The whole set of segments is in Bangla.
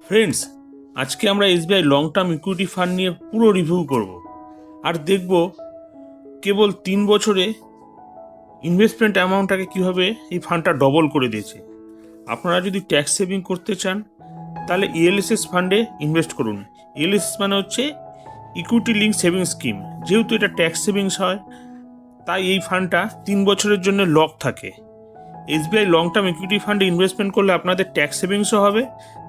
ফ্রেন্ডস, আজকে আমরা SBI long term equity fund নিয়ে পুরো রিভিউ করব আর দেখব কেবল 3 বছরে ইনভেস্টমেন্ট অ্যামাউন্টটাকে কীভাবে এই ফান্ডটা ডবল করে দিয়েছে। আপনারা যদি ট্যাক্স সেভিং করতে চান তাহলে ইএলএসএস ফান্ডে ইনভেস্ট করুন। ইএলএসএস মানে হচ্ছে ইকুইটি লিঙ্ক সেভিং স্কিম। যেহেতু এটা ট্যাক্স সেভিংস হয় তাই এই ফান্ডটা 3 বছরের জন্য লক থাকে। এসবিআই লং টার্ম ইকুইটি ফান্ডে ইনভেস্টমেন্ট করলে আপনাদের ট্যাক্স সেভিংসও হবে,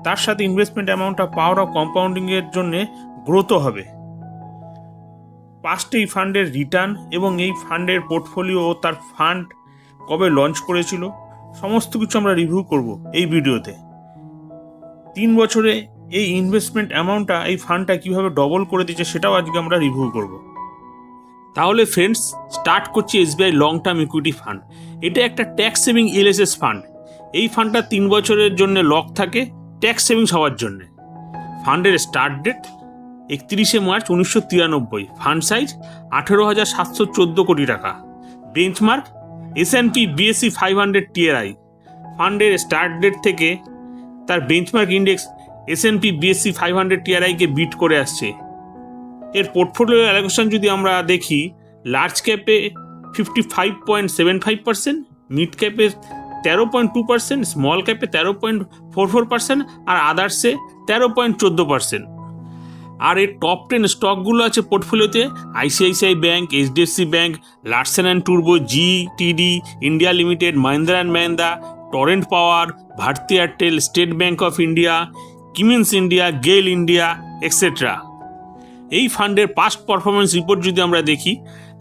তার সাথে ইনভেস্টমেন্ট অ্যামাউন্টটা পাওয়ার অফ কম্পাউন্ডিংয়ের জন্যে গ্রোথও হবে। পাস্টে এই ফান্ডের রিটার্ন এবং এই ফান্ডের পোর্টফোলিও ও তার ফান্ড কবে লঞ্চ করেছিল সমস্ত কিছু আমরা রিভিউ করব এই ভিডিওতে। 3 বছরে এই ইনভেস্টমেন্ট অ্যামাউন্টটা এই ফান্ডটা কীভাবে ডবল করে দিচ্ছে সেটাও আজকে আমরা রিভিউ করব। তাহলে ফ্রেন্ডস, স্টার্ট করছি SBI long term equity fund. এটা একটা ট্যাক্স সেভিং ইএলএসএস ফান্ড। এই ফান্ডটা 3 বছরের জন্য লক থাকে ট্যাক্স সেভিংস হওয়ার জন্য। ফান্ডের স্টার্ট ডেট 31শে মার্চ 1993। ফান্ড সাইজ 18,714 কোটি টাকা। Benchmark S&P BSE 500 TRI। ফান্ডের স্টার্ট ডেট থেকে তার বেঞ্চমার্ক ইন্ডেক্স S&P BSE 500 TRI-কে বিট করে আসছে। এর পোর্টফোলিও অ্যালোকেশন যদি আমরা দেখি, লার্জ ক্যাপে 55.75%, মিড ক্যাপে 13.2%, স্মল ক্যাপে 13.44% আর আদার্সে 13.14%। আর এর টপ 10 স্টকগুলো আছে পোর্টফোলিওতে ICICI bank, HDFC bank, Larsen and টুরবো, GTD India limited, Mahindra and Mahindra, Torrent power, Bharti Airtel, state bank of India, Cummins India, GAIL India etcetera. এই ফান্ডের পাস্ট পারফরমেন্স রিপোর্ট যদি আমরা দেখি,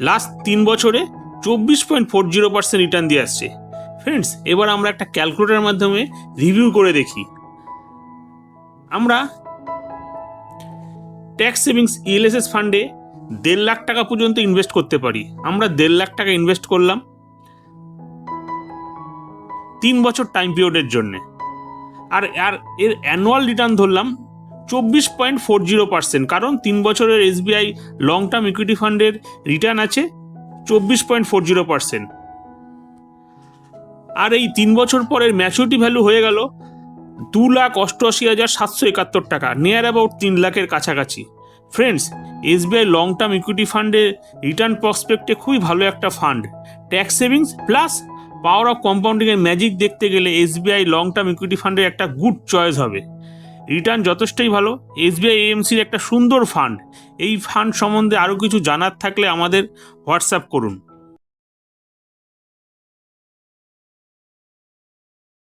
লাস্ট 3 বছরে 24.40% রিটার্ন দিয়ে আসছে। ফ্রেন্ডস, এবার আমরা একটা ক্যালকুলেটরের মাধ্যমে রিভিউ করে দেখি। আমরা ট্যাক্স সেভিংস ইএলএসএস ফান্ডে 1.5 লাখ টাকা পর্যন্ত ইনভেস্ট করতে পারি। আমরা 1.5 লাখ টাকা ইনভেস্ট করলাম 3 বছর টাইম পিরিয়ডের জন্যে। আর এর অ্যানুয়াল রিটার্ন ধরলাম 24.40%, কারণ 3 বছরের এসবিআই লং টার্ম ইকুইটি ফান্ডের রিটার্ন আছে 24.40%। আর এই 3 বছর পরের ম্যাচুরিটি ভ্যালু হয়ে গেল 2,88,771 টাকা, নিয়ার অ্যাবাউট 3 লাখের কাছাকাছি। Friends, SBI long term equity ফান্ডের রিটার্ন প্রসপেক্টে খুবই ভালো একটা fund. Tax savings plus power of কম্পাউন্ডিংয়ের ম্যাজিক দেখতে গেলে এসবিআই লং টার্ম ইকুইটি ফান্ডের একটা গুড চয়েস হবে। রিটার্ন যথেষ্টই ভালো। এসবিআই এএমসির একটা সুন্দর ফান্ড। এই ফান্ড সম্বন্ধে আরও কিছু জানার থাকলে আমাদের হোয়াটসঅ্যাপ করুন।